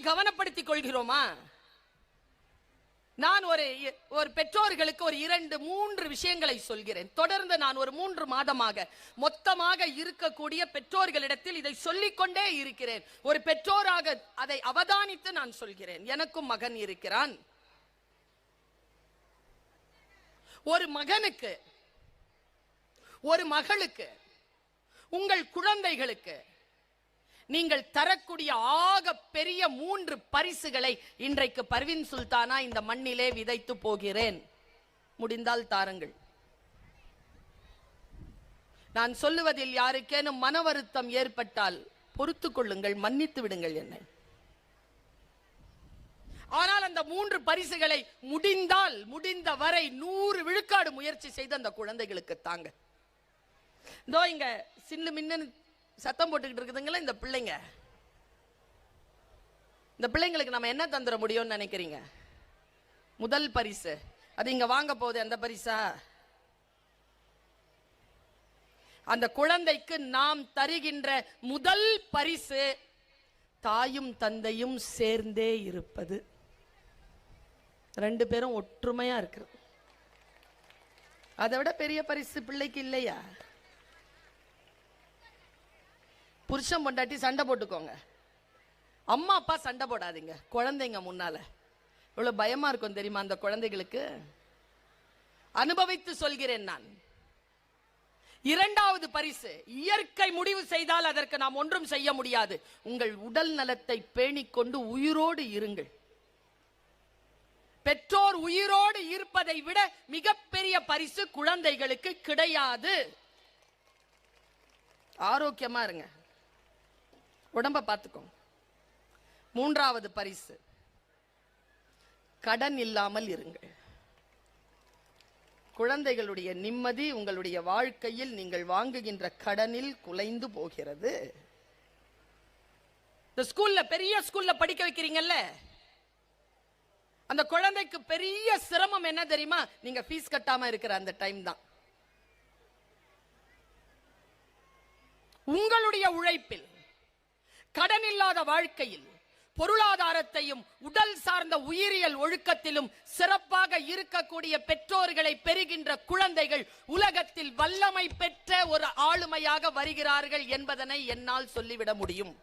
கவனப்படுத்திக் கொள்கிறோமா? நான் ஒரு பெற்றோர்களுக்கு ஒரு 2-3 விஷயங்களை சொல்கிறேன். தொடர்ந்து நான் ஒரு 3 மாதமாக மொத்தமாக இருக்கக்கூடிய பெற்றோர்களிடத்தில் இதை சொல்லிக்கொண்டே இருக்கிறேன். ஒரு பெற்றோராக அதை அவதானித்து நான் சொல்கிறேன். எனக்கும் மகன் இருக்கிறான். ஒரு மகனுக்கு, ஒரு மகளுக்கு, உங்கள் குழந்தைகளுக்கு நீங்கள் தரக்கூடிய ஆக பெரிய 3 பரிசுகளை இன்றைக்கு பர்வீன் சுல்தானா இந்த மண்ணிலே விதைத்து போகிறேன். முடிந்தால் தாருங்கள். நான் சொல்லுவதில் யாருக்கேனும் மன வருத்தம் ஏற்பட்டால் பொறுத்துக் கொள்ளுங்கள், மன்னித்து விடுங்கள் என்னை. ஆனால் அந்த 3 பரிசுகளை முடிந்த வரை 100 விழுக்காடு முயற்சி செய்து அந்த குழந்தைகளுக்கு தாங்க. இதோ இங்க சின்ன மின்னு சத்தம் போட்டுக்கிட்டு இருக்குதுங்களா இந்த பிள்ளைங்க. இந்த பிள்ளைங்களுக்கு நம்ம என்ன தந்துட முடியும்னு நினைக்கிறீங்க? முதல் பரிசு அது இங்க வாங்க போகுது. அந்த பரிசா? அந்த குழந்தைக்கு நாம் தருகின்ற முதல் பரிசு தாயும் தந்தையும் சேர்ந்தே இருப்பது. 2 பேரும் ஒற்றுமையா இருக்கிறது. அதை விட பெரிய பரிசு பிள்ளைக்கு இல்லையா? புருஷன் பொண்டாட்டி சண்டை போட்டுக்கோங்க, அம்மா அப்பா சண்டை போடாதீங்க குழந்தைங்க முன்னால. இவ்வளவு பயமா இருக்கும் தெரியுமா அந்த குழந்தைகளுக்கு? அனுபவித்து சொல்கிறேன் நான். 2வது பரிசு, இயற்கை முடிவு செய்தால் அதற்கு நாம் ஒன்றும் செய்ய முடியாது. உங்கள் உடல் நலத்தை பேணிக்கொண்டு உயிரோடு இருங்கள். பெற்றோர் உயிரோடு இருப்பதை விட மிகப்பெரிய பரிசு குழந்தைகளுக்கு கிடையாது. ஆரோக்கியமா இருங்க, உடம்ப பார்த்துக்கோங்க. 3வது பரிசு, கடன் இல்லாமல் இருங்கள். குழந்தைகளுடைய நிம்மதி உங்களுடைய வாழ்க்கையில் நீங்கள் வாங்குகின்ற கடனில் குலைந்து போகிறது. இந்த ஸ்கூல்ல, பெரிய ஸ்கூல்ல படிக்க வைக்கிறீங்கல்ல, அந்த குழந்தைக்கு பெரிய சிரமம் என்ன தெரியுமா? நீங்க ஃபீஸ் கட்டாம இருக்கிற அந்த டைம் தான். உங்களுடைய உழைப்பில், கடன் இல்லாத வாழ்க்கையில், பொருளாதாரத்தையும் உடல் சார்ந்த உயிரியல் ஒழுக்கத்திலும் சிறப்பாக இருக்கக்கூடிய பெற்றோர்களை பெறுகின்ற குழந்தைகள் உலகத்தில் வல்லமை பெற்ற ஒரு ஆளுமையாக வருகிறார்கள் என்பதனை என்னால் சொல்லிவிட முடியும்.